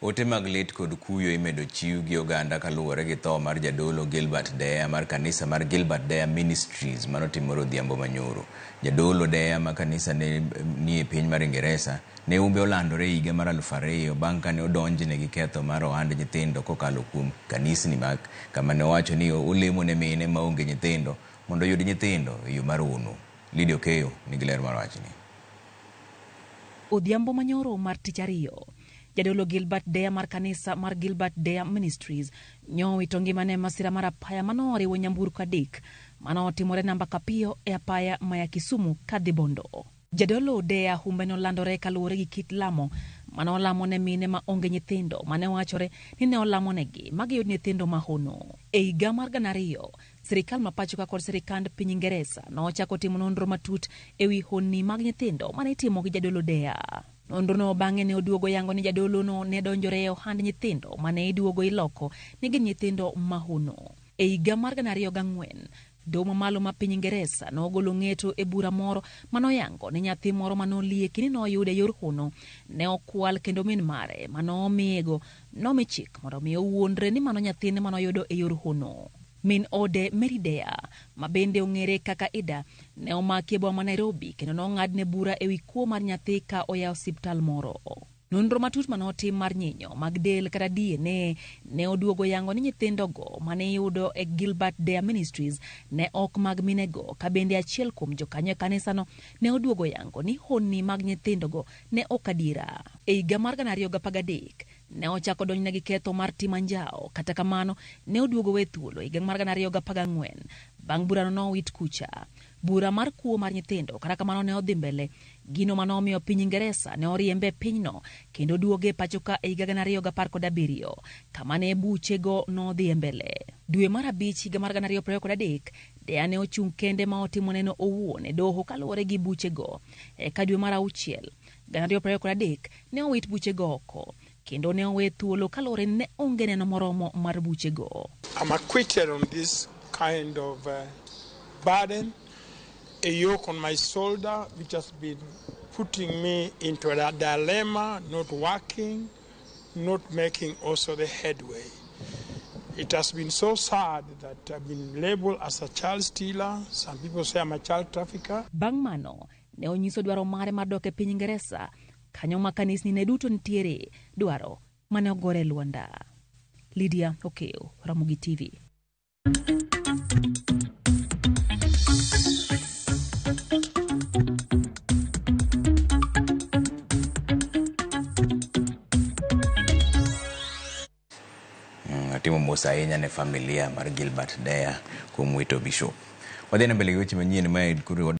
Ote mag lit kod kuyo imedo chiw gi oganda kaluwore gi tho mar jadolo Gilbert Deya mar kanisa mar Gilbert Deya Ministries manotimore Odhiambo manyoro. Jadolo Deya ma kanisa ni e piny mar Ingresa ne umbe olandore higa mar 2000 bang' kane odonjne gi ketho mar ohand nyithindo kokalo kuom kanisni mag kama ne owacho ni olemo ne mine maonge nyithindo mondo oyud nyithindo e yo mar uno. Lydia Okeyo nigi ler mar wachni. Odhiambo manyoro mar tich ariyo, jadolo Gilbert Deya mar kanisa mar Gilbert Deya Ministries nyowito ngimane masira mar apaya manoriwo nyamburko adek manotimore namba Kapiyo e apaya maya Kisumu kadhi Bondo. Jadolo Deya humbe nolandore kaluwore gi kit lamo manolamo ne mine ma onge nyithindo mane wachore ni ne olamo negi magiyud nyithindo mahono. E higa mar 2000, sirikal mapachoka kod sirikand piny Ingresa nochako timo nonro matut ewi honni mag nyithindo mane itimo gi jadolo Deya. Nonro no bang'e ne oduogo yango ni jadolo no ne donjore e ohand nyithindo mane iduogo iloko ni gin nyithindo mahono. E higa mar 2004, doho mamalo ma piny Ingresa nogolo ng'eto e bura moro manoyango ni nyathi moro manolieki ni noyude yor hono ne okwal kendo min mare manomiyego nomi chik mondo mi owuondre ni mano nyathine manoyudo e yor hono. Min ode Mary Deya, ma bende ong'ere kaka Ida, ne omaki e boma Nairobi kendo nong'adne bura ewi kuo mar nyathi ka oyawo osiptal moro. Nonro matut manotim mar nyinyo mag del kata DNA ne oduogo yango ni nyithindogo mane yudo e Gilbert Deya Ministries ne ok mag minego, ka bende achiel kuom jokanyo e kanisano ne oduogo yango ni honni mag nyithindogo ne ok adiera. E higa mar 2013 ne ochako donjne gi ketho mar timo anjao, kata kamano ne oduogo we thuolo higa mar 2014 bang' burano nowit kucha. Bura mar kuo mar nyithindo kata kamano ne odhi mbele, gino manomiyo piny Ingresa ne oriembe pinyno kendo duoge pachoka e higa 2017 kama ne buchego nodhi mbele. Dwe mar abich higa mar 2023, Deya ne ochung' kende ma otimo neno owuon e doho kaluwore gi buchego. Eka dwe mar auchiel 2023 ne owit buchego oko kendo ne owe thuolo kaluwore ne onge neno moromo mar buchego. I'm acquitted on this kind of burden, a yoke on my shoulder which has been putting me into a dilemma, not working, not making also the headway. It has been so sad that I've been labeled as a child stealer. Some people say I'm a child trafficker. Bang' mano, ne onyiso dwaro mare mar dok e piny Ingresa, kanyo ma kanisni ne duto nitiere, dwaro mane ogore Luanda. Lydia Okeyo, Ramogi TV. Atimo mos ahinya ne familia mar Gilbert Deya kuom wito Bishop. Wadhi mbele gi weche manyien ma